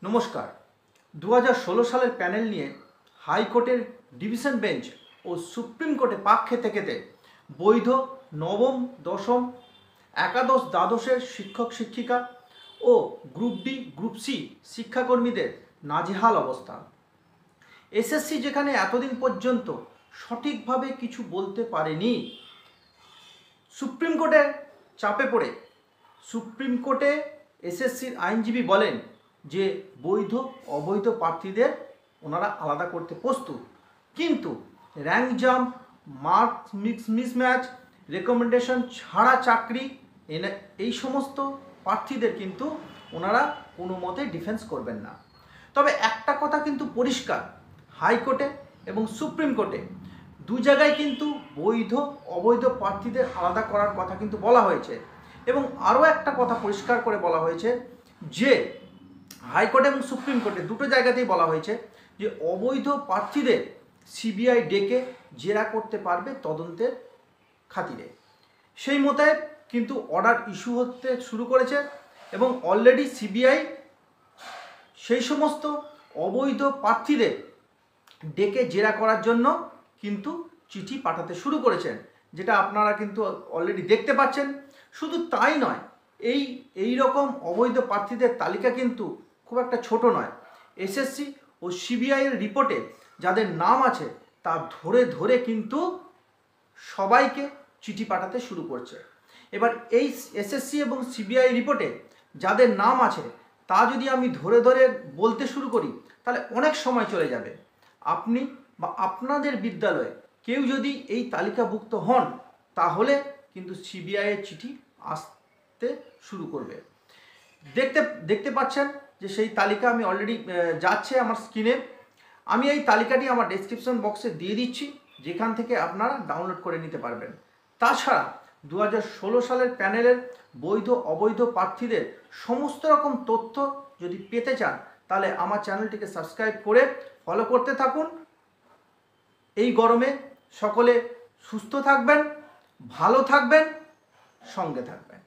নমস্কার। 2016 সালের প্যানেল নিয়ে হাইকোর্টের ডিভিশন বেঞ্চ ও সুপ্রিম কোর্টে পাক খেতে খেতে বৈধ নবম, দশম, একাদশ, দ্বাদশের শিক্ষক শিক্ষিকা ও গ্রুপ ডি, গ্রুপ সি শিক্ষাকর্মীদের নাজেহাল অবস্থা। এসএসসি যেখানে এতদিন পর্যন্ত সঠিকভাবে কিছু বলতে পারেনি, সুপ্রিম কোর্টের চাপে পড়ে সুপ্রিম কোর্টে এসএসসির আইনজীবী বলেন যে বৈধ অবৈধ প্রার্থীদের ওনারা আলাদা করতে প্রস্তুত, কিন্তু rank jump, marks mismatch, recommendation ছাড়া চাকরি এই সমস্ত প্রার্থীদের কিন্তু ওনারা কোনো মতে ডিফেন্স করবেন না। তবে একটা কথা কিন্তু পরিষ্কার, হাইকোর্টে এবং সুপ্রিম কোর্টে দু জায়গায় কিন্তু বৈধ অবৈধ প্রার্থীদের আলাদা করার কথা কিন্তু বলা হয়েছে। এবং আরও একটা কথা পরিষ্কার করে বলা হয়েছে যে হাইকোর্ট এবং সুপ্রিম কোর্টে দুটো জায়গাতেই বলা হয়েছে যে অবৈধ প্রার্থীদের সিবিআই ডেকে জেরা করতে পারবে তদন্তের খাতিরে। সেই মোতাবেক কিন্তু অর্ডার ইস্যু হতে শুরু করেছে এবং অলরেডি সিবিআই সেই সমস্ত অবৈধ প্রার্থীদের ডেকে জেরা করার জন্য কিন্তু চিঠি পাঠাতে শুরু করেছেন, যেটা আপনারা কিন্তু অলরেডি দেখতে পাচ্ছেন। শুধু তাই নয়, এই রকম অবৈধ প্রার্থীদের তালিকা কিন্তু খুব একটা ছোট নয়। এসএসসি ও সিবিআইয়ের রিপোর্টে যাদের নাম আছে তা ধরে ধরে কিন্তু সবাইকে চিঠি পাঠাতে শুরু করছে। এবার এই এসএসসি এবং সিবিআই রিপোর্টে যাদের নাম আছে তা যদি আমি ধরে ধরে বলতে শুরু করি তাহলে অনেক সময় চলে যাবে। আপনি বা আপনাদের বিদ্যালয়ে কেউ যদি এই তালিকাভুক্ত হন তাহলে কিন্তু সিবিআইয়ের চিঠি আসতে শুরু করবে। দেখতে পাচ্ছেন যে সেই তালিকা আমি অলরেডি যাচ্ছে আমার স্ক্রিনে। আমি এই তালিকাটি আমার ডেসক্রিপশন বক্সে দিয়ে দিচ্ছি, যেখান থেকে আপনারা ডাউনলোড করে নিতে পারবেন। তাছাড়া 2016 সালের প্যানেলের বৈধ অবৈধ প্রার্থীদের সমস্ত রকম তথ্য যদি পেতে চান তাহলে আমার চ্যানেলটিকে সাবস্ক্রাইব করে ফলো করতে থাকুন। এই গরমে সকলে সুস্থ থাকবেন, ভালো থাকবেন, সঙ্গে থাকবেন।